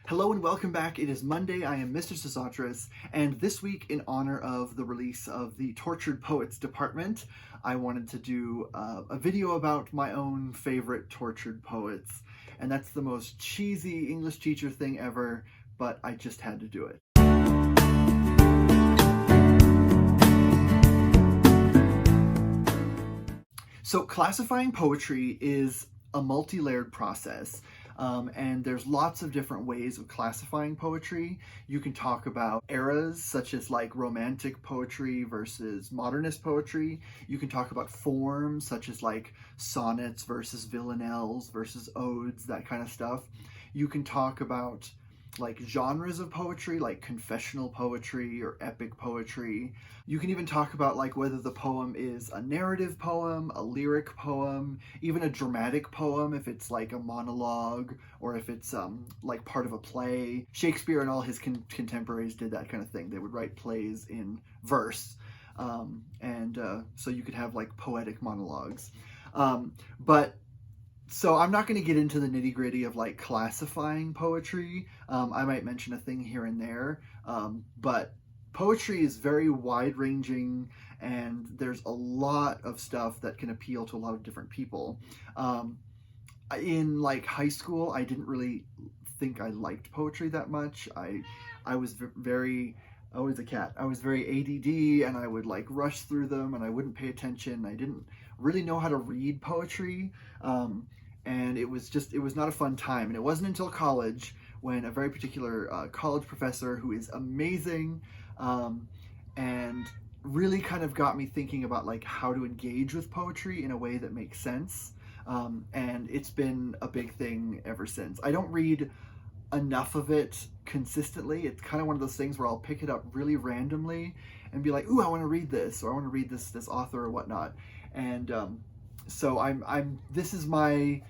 Hello and welcome back. It is Monday. I am Mr. Sesotris, and this week, in honor of the release of the Tortured Poets Department, I wanted to do a video about my own favorite tortured poets. And that's the most cheesy English teacher thing ever, but I just had to do it. So classifying poetry is a multi-layered process. And there's lots of different ways of classifying poetry. You can talk about eras, such as like Romantic poetry versus modernist poetry. You can talk about forms, such as like sonnets versus villanelles versus odes, that kind of stuff. You can talk about like genres of poetry, like confessional poetry or epic poetry. You can even talk about like whether the poem is a narrative poem, a lyric poem, even a dramatic poem if it's like a monologue or if it's like part of a play. Shakespeare and all his contemporaries did that kind of thing. They would write plays in verse, so you could have like poetic monologues. So I'm not going to get into the nitty-gritty of like classifying poetry. I might mention a thing here and there, but poetry is very wide-ranging, and there's a lot of stuff that can appeal to a lot of different people. In like high school, I didn't really think I liked poetry that much. I was very always a cat. I was very ADD, and I would like rush through them, and I wouldn't pay attention. I didn't really know how to read poetry. And it was not a fun time. And it wasn't until college when a very particular college professor who is amazing and really kind of got me thinking about like how to engage with poetry in a way that makes sense. And it's been a big thing ever since. I don't read enough of it consistently. It's kind of one of those things where I'll pick it up really randomly and be like, ooh, I want to read this, or I want to read this author or whatnot. And so this is my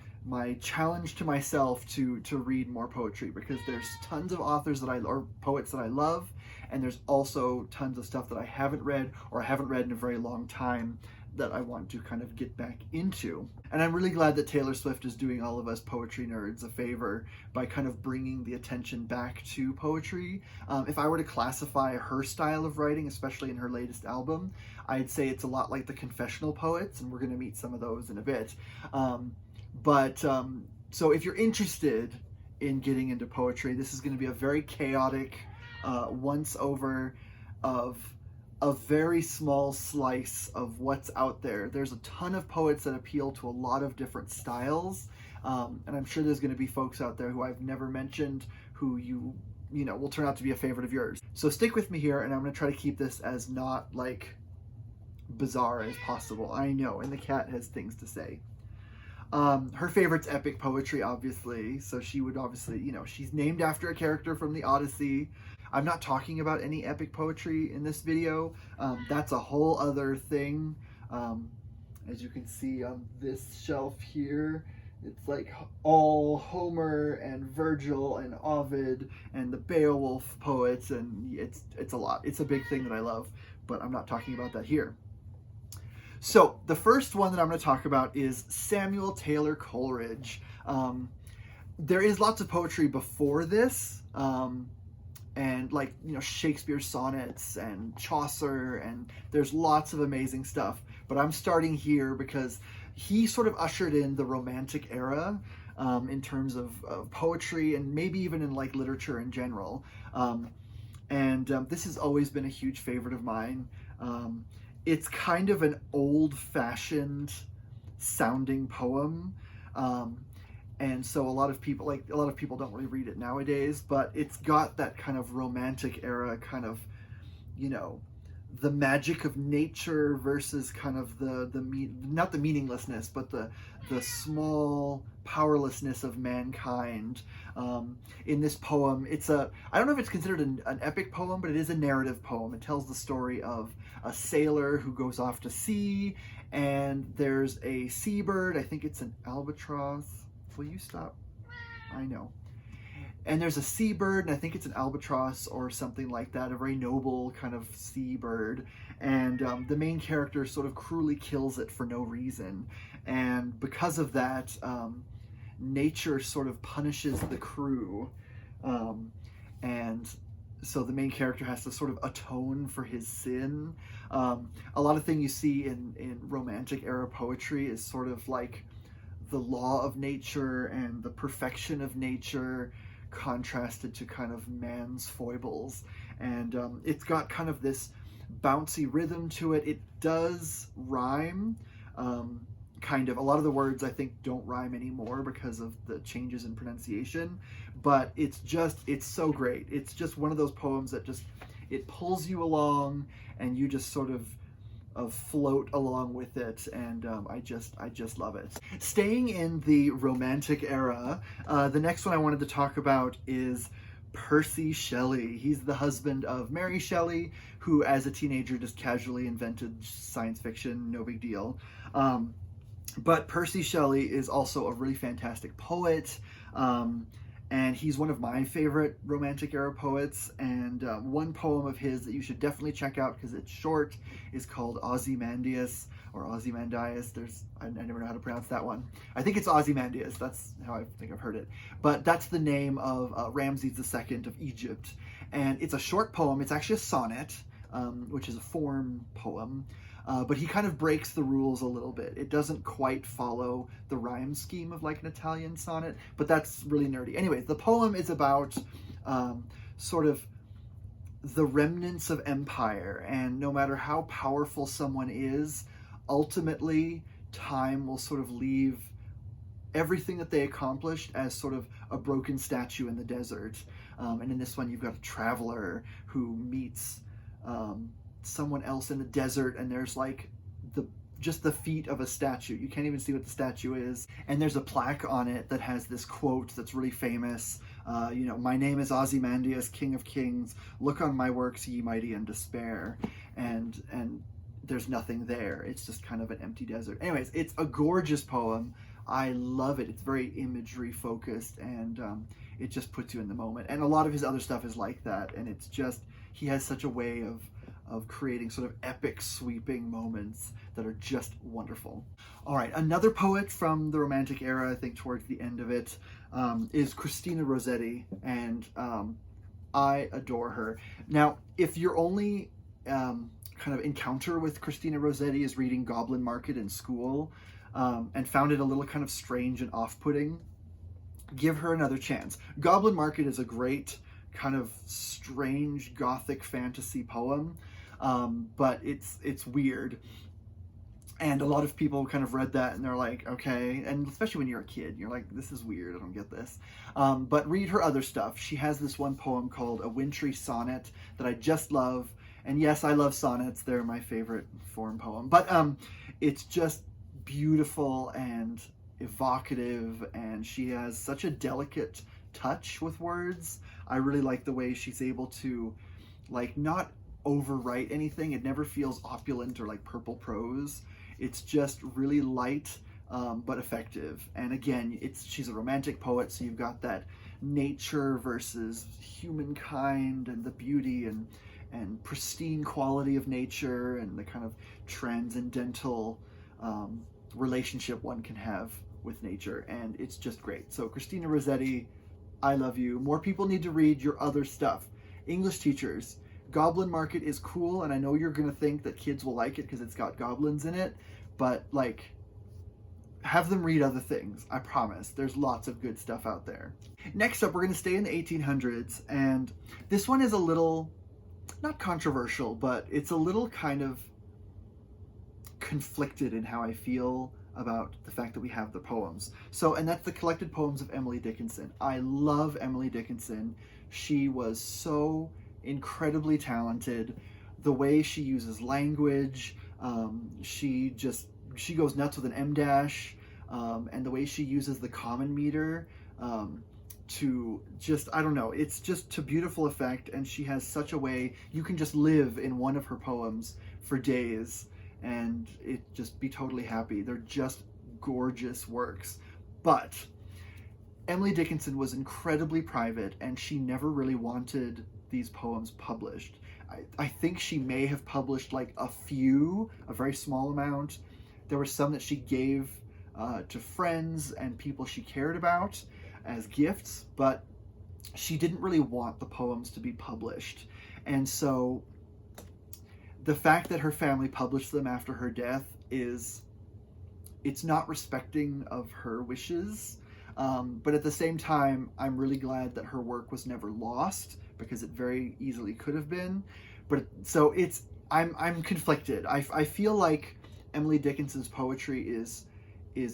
challenge to myself to read more poetry, because there's tons of authors or poets that I love, and there's also tons of stuff that I haven't read or I haven't read in a very long time that I want to kind of get back into. And I'm really glad that Taylor Swift is doing all of us poetry nerds a favor by kind of bringing the attention back to poetry. If I were to classify her style of writing, especially in her latest album, I'd say it's a lot like the confessional poets, and we're going to meet some of those in a bit. So if you're interested in getting into poetry, this is going to be a very chaotic once over of a very small slice of what's out there. There's a ton of poets that appeal to a lot of different styles, and I'm sure there's going to be folks out there who I've never mentioned who you know will turn out to be a favorite of yours. So stick with me here, and I'm going to try to keep this as not like bizarre as possible. I know, and the cat has things to say. Her favorite's epic poetry, obviously. So she would obviously, she's named after a character from the Odyssey. I'm not talking about any epic poetry in this video. That's a whole other thing. As you can see on this shelf here, it's like all Homer and Virgil and Ovid and the Beowulf poets, and it's a lot. It's a big thing that I love, but I'm not talking about that here. So the first one that I'm going to talk about is Samuel Taylor Coleridge. There is lots of poetry before this, and like, Shakespeare's sonnets and Chaucer, and there's lots of amazing stuff. But I'm starting here because he sort of ushered in the Romantic era in terms of poetry, and maybe even in like literature in general. This has always been a huge favorite of mine. It's kind of an old-fashioned sounding poem, and so a lot of people don't really read it nowadays, but it's got that kind of Romantic era kind of, the magic of nature versus kind of not the meaninglessness, but the small powerlessness of mankind. In this poem, I don't know if it's considered an epic poem, but it is a narrative poem. It tells the story of a sailor who goes off to sea, and there's a seabird. I think it's an albatross. Will you stop? I know. And there's a seabird, and I think it's an albatross or something like that, a very noble kind of seabird. And the main character sort of cruelly kills it for no reason. And because of that, nature sort of punishes the crew. so the main character has to sort of atone for his sin. A lot of things you see in romantic era poetry is sort of like the law of nature and the perfection of nature contrasted to kind of man's foibles. And it's got kind of this bouncy rhythm to it. It does rhyme. Kind of a lot of the words I think don't rhyme anymore because of the changes in pronunciation, but it's so great. It's just one of those poems that just, it pulls you along and you just sort of float along with it, and I just love it. Staying in the romantic era, the next one I wanted to talk about is Percy Shelley. He's the husband of Mary Shelley, who as a teenager just casually invented science fiction, no big deal. But Percy Shelley is also a really fantastic poet, and he's one of my favorite romantic era poets. And one poem of his that you should definitely check out because it's short is called Ozymandias, or Ozymandias. I never know how to pronounce that one. I think it's Ozymandias. That's how I think I've heard it. But that's the name of Ramses II of Egypt. And it's a short poem. It's actually a sonnet, which is a form poem. But he kind of breaks the rules a little bit. It doesn't quite follow the rhyme scheme of like an Italian sonnet, but that's really nerdy. Anyways, the poem is about sort of the remnants of empire, and no matter how powerful someone is, ultimately time will sort of leave everything that they accomplished as sort of a broken statue in the desert. And in this one, you've got a traveler who meets someone else in the desert, and there's like just the feet of a statue. You can't even see what the statue is, and there's a plaque on it that has this quote that's really famous. My name is Ozymandias, King of Kings. Look on my works, ye mighty in despair. And there's nothing there. It's just kind of an empty desert. Anyways, it's a gorgeous poem. I love it. It's very imagery focused, and it just puts you in the moment. And a lot of his other stuff is like that, and it's just, he has such a way of creating sort of epic sweeping moments that are just wonderful. All right, another poet from the Romantic era, I think towards the end of it, is Christina Rossetti, and I adore her. Now, if your only kind of encounter with Christina Rossetti is reading Goblin Market in school, and found it a little kind of strange and off-putting, give her another chance. Goblin Market is a great kind of strange gothic fantasy poem, but it's weird, and a lot of people kind of read that and they're like, okay, and especially when you're a kid, you're like, this is weird, I don't get this. But read her other stuff. She has this one poem called A Wintry Sonnet that I just love, and yes, I love sonnets, they're my favorite form poem, but it's just beautiful and evocative, and she has such a delicate touch with words. I really like the way she's able to like not overwrite anything. It never feels opulent or like purple prose. It's just really light, but effective. And again, she's a romantic poet, so you've got that nature versus humankind and the beauty and pristine quality of nature and the kind of transcendental relationship one can have with nature, and it's just great. So Christina Rossetti, I love you. More people need to read your other stuff. English teachers, Goblin Market is cool, and I know you're gonna think that kids will like it because it's got goblins in it, but like, have them read other things. I promise. There's lots of good stuff out there. Next up, we're gonna stay in the 1800s, and this one is a little, not controversial, but it's a little kind of conflicted in how I feel about the fact that we have the poems. So, and that's the collected poems of Emily Dickinson. I love Emily Dickinson. She was so incredibly talented. The way she uses language, she goes nuts with an M dash, and the way she uses the common meter to just, I don't know, it's just to beautiful effect, and she has such a way, you can just live in one of her poems for days and it just be totally happy. They're just gorgeous works. But Emily Dickinson was incredibly private, and she never really wanted these poems published. I think she may have published like a very small amount. There were some that she gave to friends and people she cared about as gifts, but she didn't really want the poems to be published. And so the fact that her family published them after her death it's not respecting of her wishes. But at the same time, I'm really glad that her work was never lost, because it very easily could have been. But so I'm conflicted. I feel like Emily Dickinson's poetry is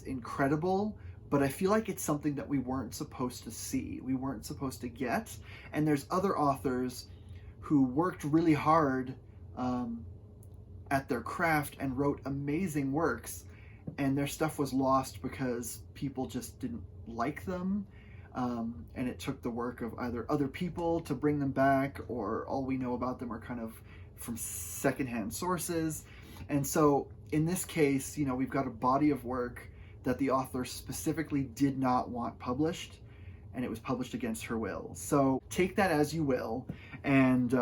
incredible, but I feel like it's something that we weren't supposed to see. We weren't supposed to get. And there's other authors who worked really hard at their craft and wrote amazing works, and their stuff was lost because people just didn't like them. And it took the work of either other people to bring them back, or all we know about them are kind of from secondhand sources. And so in this case, we've got a body of work that the author specifically did not want published, and it was published against her will. So take that as you will. And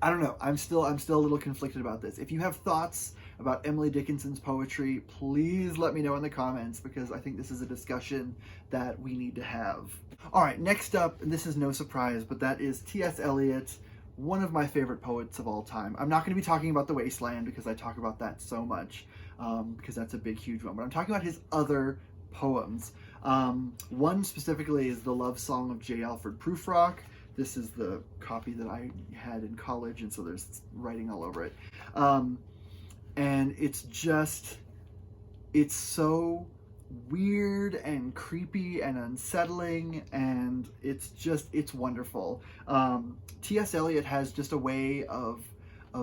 I don't know, I'm still a little conflicted about this. If you have thoughts about Emily Dickinson's poetry, please let me know in the comments, because I think this is a discussion that we need to have. All right, next up, and this is no surprise, but that is T.S. Eliot, one of my favorite poets of all time. I'm not going to be talking about The Wasteland, because I talk about that so much, because that's a big, huge one. But I'm talking about his other poems. One specifically is the love song of J. Alfred Prufrock. This is the copy that I had in college, and so there's writing all over it. And it's so weird and creepy and unsettling, and it's wonderful. T.S. Eliot has just a way of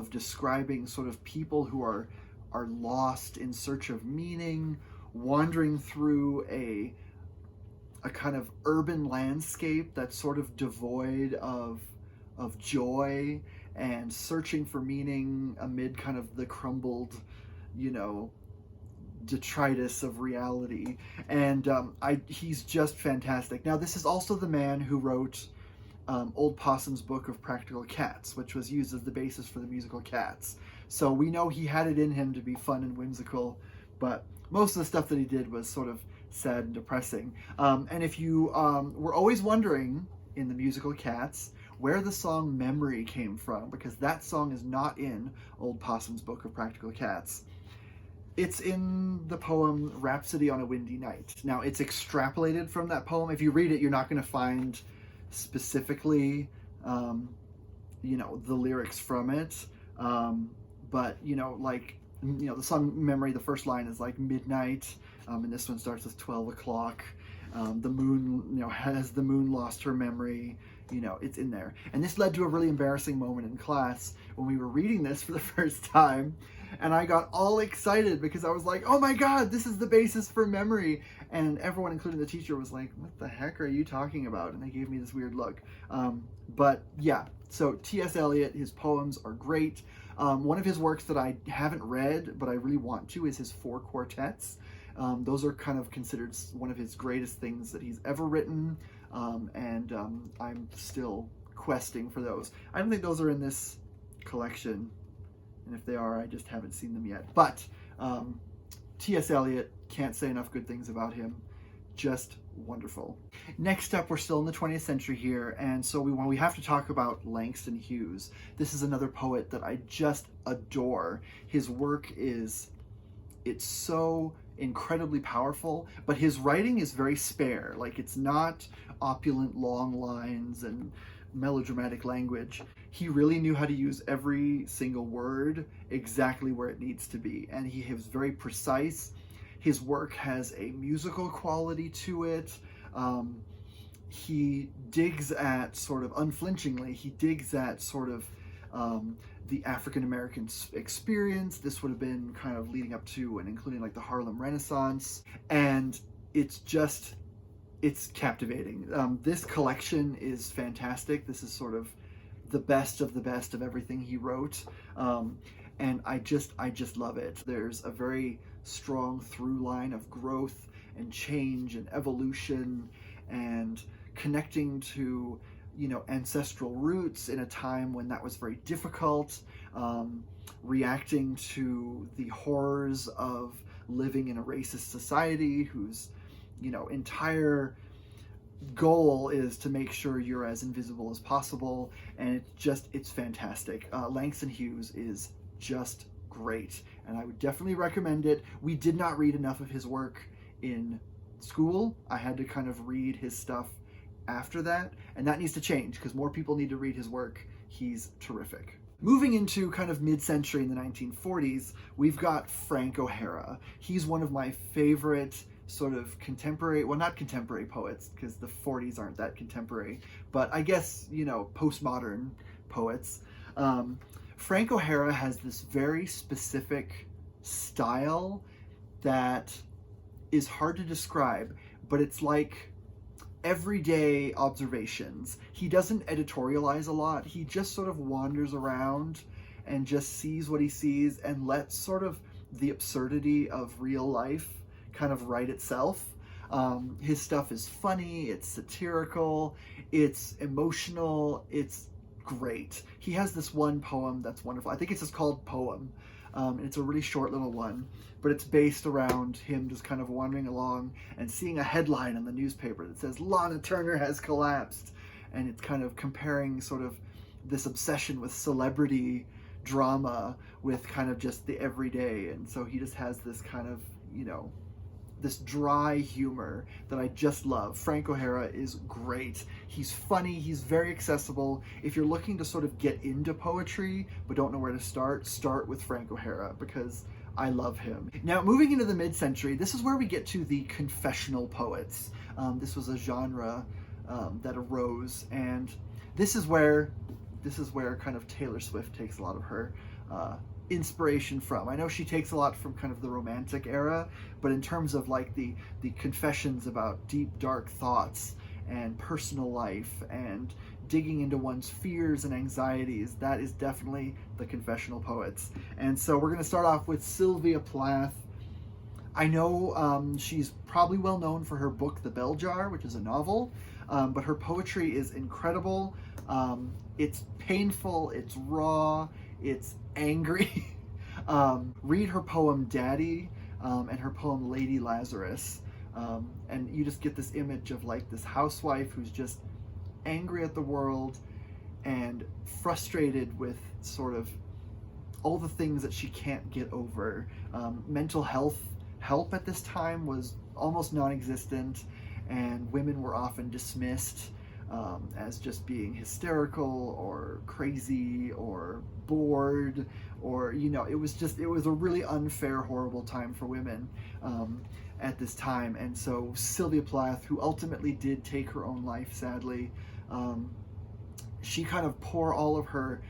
describing sort of people who are lost in search of meaning, wandering through a kind of urban landscape that's sort of devoid of joy, and searching for meaning amid kind of the crumbled, detritus of reality. And he's just fantastic. Now, this is also the man who wrote Old Possum's Book of Practical Cats, which was used as the basis for the musical Cats. So we know he had it in him to be fun and whimsical, but most of the stuff that he did was sort of sad and depressing. And if you were always wondering in the musical Cats where the song Memory came from, because that song is not in Old Possum's Book of Practical Cats, it's in the poem Rhapsody on a Windy Night. Now, it's extrapolated from that poem. If you read it, you're not going to find specifically, the lyrics from it. But, the song Memory, the first line is like midnight, and this one starts with 12 o'clock. The moon, has the moon lost her memory? It's in there. And this led to a really embarrassing moment in class when we were reading this for the first time. And I got all excited because I was like, oh my God, this is the basis for Memory. And everyone, including the teacher, was like, what the heck are you talking about? And they gave me this weird look. But yeah, so T.S. Eliot, his poems are great. One of his works that I haven't read, but I really want to, is his 4 quartets. Those are kind of considered one of his greatest things that he's ever written. And I'm still questing for those. I don't think those are in this collection. And if they are, I just haven't seen them yet. But T.S. Eliot, can't say enough good things about him. Just wonderful. Next up, we're still in the 20th century here, and so we have to talk about Langston Huges. This is another poet that I just adore. His work it's so incredibly powerful, but his writing is very spare. Like, it's not opulent long lines and melodramatic language. He really knew how to use every single word exactly where it needs to be, and he was very precise. His work has a musical quality to it. He digs at sort of unflinchingly, he digs at sort of the African-American experience. This would have been kind of leading up to and including like the Harlem Renaissance. And it's captivating. This collection is fantastic. This is sort of the best of everything he wrote. And I just love it. There's a very strong through line of growth and change and evolution and connecting to, ancestral roots in a time when that was very difficult, reacting to the horrors of living in a racist society whose, entire goal is to make sure you're as invisible as possible, and it's fantastic. Langston Huges is just great, and I would definitely recommend it. We did not read enough of his work in school. I had to kind of read his stuff after that, and that needs to change because more people need to read his work. He's terrific. Moving into kind of mid-century in the 1940s, we've got Frank O'Hara. He's one of my favorite sort of contemporary, well, not contemporary poets, because the 40s aren't that contemporary, but I guess, you know, postmodern poets. Frank O'Hara has this very specific style that is hard to describe, but it's like everyday observations. He doesn't editorialize a lot. He just sort of wanders around and just sees what he sees and lets sort of the absurdity of real life kind of write itself. His stuff is funny, it's satirical, it's emotional, it's great. He has this one poem that's wonderful. I think it's just called Poem. It's a really short little one, but it's based around him just kind of wandering along and seeing a headline in the newspaper that says Lana Turner has collapsed, and it's kind of comparing sort of this obsession with celebrity drama with kind of just the everyday. And so he just has this kind of, you know, this dry humor that I just love. Frank O'Hara is great. He's funny, he's very accessible. If you're looking to sort of get into poetry but don't know where to start with Frank O'Hara, because I love him. Now, moving into the mid-century, this is where we get to the confessional poets. This was a genre that arose, and this is where kind of Taylor Swift takes a lot of her inspiration from. I know she takes a lot from kind of the Romantic era, but in terms of like the confessions about deep, dark thoughts and personal life and digging into one's fears and anxieties, that is definitely the confessional poets. And so we're going to start off with Sylvia Plath. I know she's probably well known for her book, The Bell Jar, which is a novel, but her poetry is incredible. It's painful, it's raw, it's angry. Read her poem Daddy and her poem Lady Lazarus, and you just get this image of like this housewife who's just angry at the world and frustrated with sort of all the things that she can't get over. Mental health help at this time was almost non-existent, and women were often dismissed as just being hysterical or crazy or bored, or, you know, it was a really unfair, horrible time for women at this time. And so Sylvia Plath, who ultimately did take her own life, sadly, she kind of pour all of her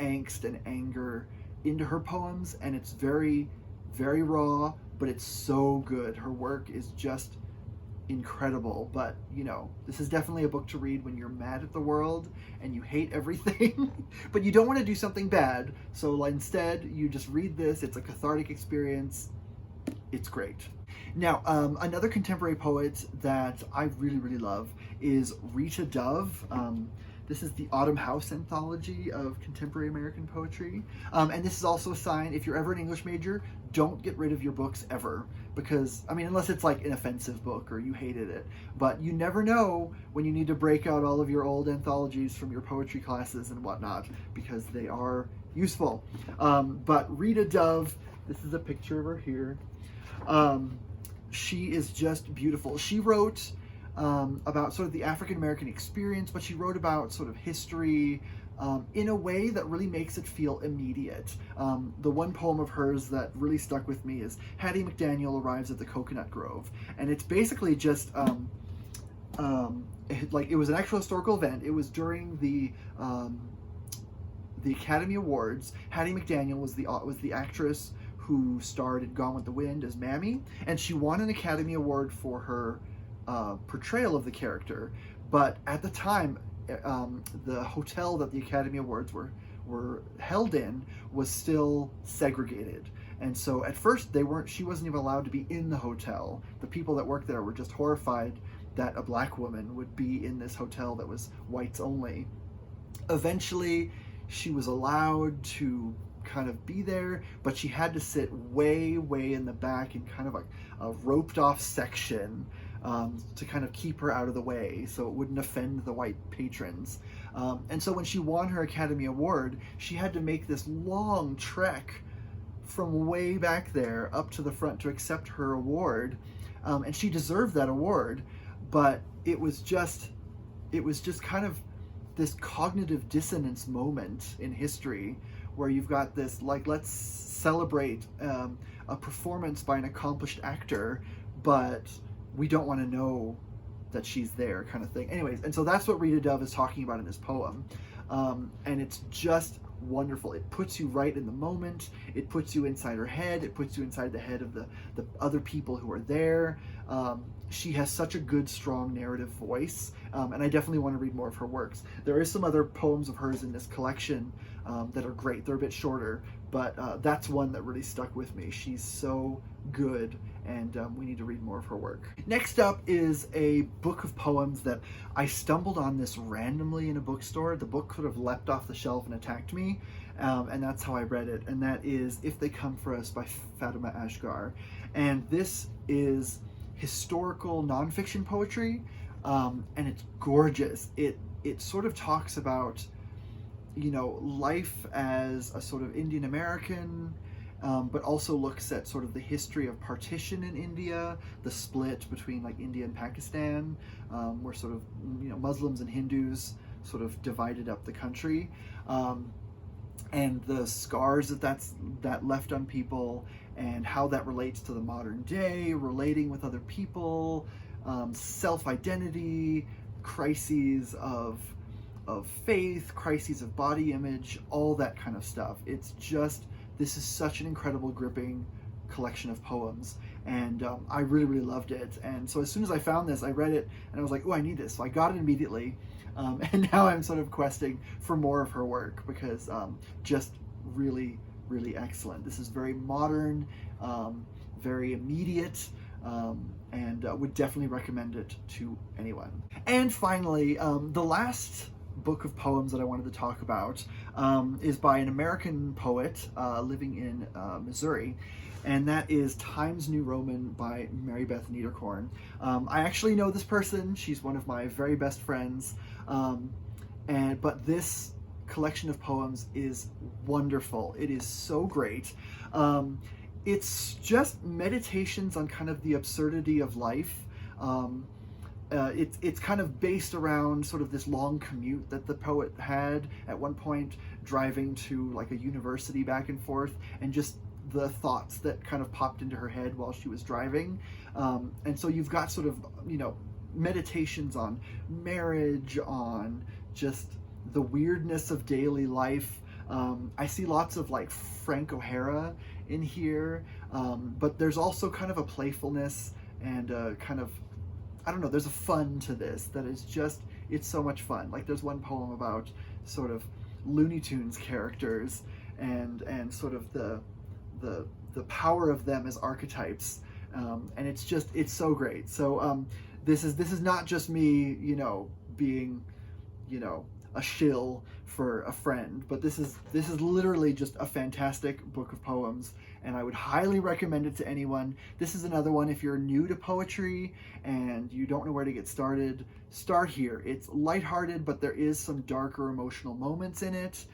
angst and anger into her poems, and it's very, very raw, but it's so good. Her work is just incredible. But, you know, this is definitely a book to read when you're mad at the world and you hate everything but you don't want to do something bad, so instead you just read this. It's a cathartic experience. It's great. Now, another contemporary poet that I really, really love is Rita Dove. This is the Autumn House anthology of contemporary American poetry. And this is also a sign, if you're ever an English major, don't get rid of your books ever. Because, I mean, unless it's like an offensive book or you hated it. But you never know when you need to break out all of your old anthologies from your poetry classes and whatnot, because they are useful. But Rita Dove, this is a picture of her here. She is just beautiful. She wrote about sort of the African American experience, but she wrote about sort of history in a way that really makes it feel immediate. The one poem of hers that really stuck with me is Hattie McDaniel Arrives at the Coconut Grove, and it's basically just like, it was an actual historical event. It was during the Academy Awards. Hattie McDaniel was the actress who starred in Gone with the Wind as Mammy, and she won an Academy Award for her portrayal of the character. But at the time, the hotel that the Academy Awards were held in was still segregated, and so at first she wasn't even allowed to be in the hotel. The people that worked there were just horrified that a black woman would be in this hotel that was whites only. Eventually, she was allowed to kind of be there, but she had to sit way, way in the back in kind of a roped off section to kind of keep her out of the way so it wouldn't offend the white patrons. And so when she won her Academy Award, she had to make this long trek from way back there up to the front to accept her award. And she deserved that award, but it was just kind of this cognitive dissonance moment in history where you've got this, like, let's celebrate a performance by an accomplished actor, but we don't want to know that she's there, kind of thing. Anyways, and so that's what Rita Dove is talking about in this poem. And it's just wonderful. It puts you right in the moment. It puts you inside her head. It puts you inside the head of the other people who are there. She has such a good, strong narrative voice, and I definitely want to read more of her works. There is some other poems of hers in this collection that are great. They're a bit shorter, but that's one that really stuck with me. She's so good, and we need to read more of her work. Next up is a book of poems that I stumbled on this randomly in a bookstore. The book could have leapt off the shelf and attacked me, and that's how I read it, and that is If They Come For Us by Fatimah Asghar. And this is historical nonfiction poetry, and it's gorgeous. It sort of talks about, you know, life as a sort of Indian American, but also looks at sort of the history of partition in India, the split between like India and Pakistan, where sort of, you know, Muslims and Hindus sort of divided up the country, and the scars that left on people, and how that relates to the modern day, relating with other people, self-identity, crises of faith, crises of body image, all that kind of stuff. It's just, this is such an incredible, gripping collection of poems, and I really, really loved it. And so as soon as I found this, I read it, and I was like, oh, I need this. So I got it immediately, and now I'm sort of questing for more of her work, because just really, really excellent. This is very modern, very immediate, and would definitely recommend it to anyone. And finally, the last book of poems that I wanted to talk about is by an American poet living in Missouri, and that is Times New Roman by Marybeth Niederkorn. I actually know this person. She's one of my very best friends, but this collection of poems is wonderful. It is so great. It's just meditations on kind of the absurdity of life. It's kind of based around sort of this long commute that the poet had at one point, driving to like a university back and forth, and just the thoughts that kind of popped into her head while she was driving. And so you've got sort of, you know, meditations on marriage, on just the weirdness of daily life. I see lots of like Frank O'Hara in here, but there's also kind of a playfulness and kind of, I don't know, there's a fun to this that is just, it's so much fun. Like there's one poem about sort of Looney Tunes characters and sort of the power of them as archetypes, and it's just, it's so great. So this is not just me, you know, being, you know, a shill for a friend, but this is literally just a fantastic book of poems, and I would highly recommend it to anyone. This is another one, if you're new to poetry and you don't know where to get started, start here. It's lighthearted, but there is some darker emotional moments in it.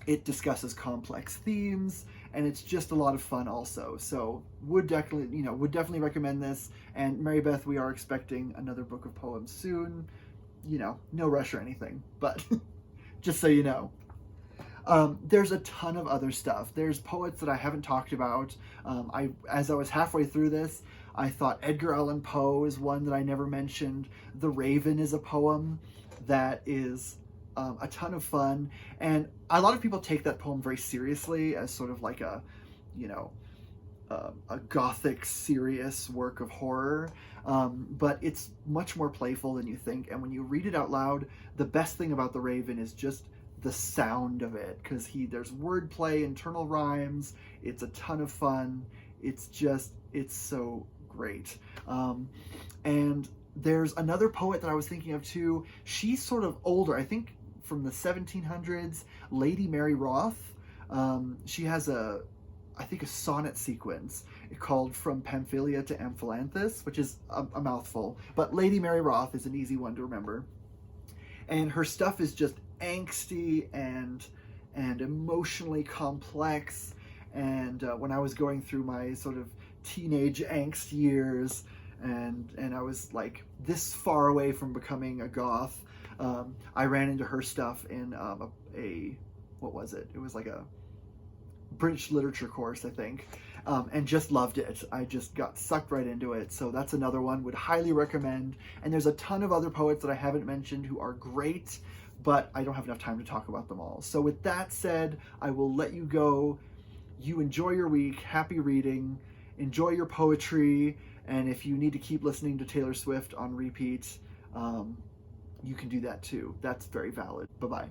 It discusses complex themes, and it's just a lot of fun also. So would definitely recommend this. And Marybeth, we are expecting another book of poems soon. You know, no rush or anything, but just so you know. There's a ton of other stuff. There's poets that I haven't talked about. As I was halfway through this, I thought Edgar Allan Poe is one that I never mentioned. The Raven is a poem that is a ton of fun, and a lot of people take that poem very seriously as sort of like a, you know, a gothic, serious work of horror, but it's much more playful than you think. And when you read it out loud, the best thing about The Raven is just the sound of it, because there's wordplay, internal rhymes. It's a ton of fun. It's so great. And there's another poet that I was thinking of too. She's sort of older, I think from the 1700s, Lady Mary Roth. She has I think a sonnet sequence called From Pamphylia to Amphilanthus, which is a mouthful, but Lady Mary Roth is an easy one to remember. And her stuff is just angsty and emotionally complex. And when I was going through my sort of teenage angst years, and I was like this far away from becoming a goth, I ran into her stuff in what was it? It was like a British literature course, I think, and just loved it. I just got sucked right into it. So that's another one, would highly recommend. And there's a ton of other poets that I haven't mentioned who are great, but I don't have enough time to talk about them all. So with that said, I will let you go. You enjoy your week. Happy reading. Enjoy your poetry. And if you need to keep listening to Taylor Swift on repeat, you can do that too. That's very valid. Bye-bye.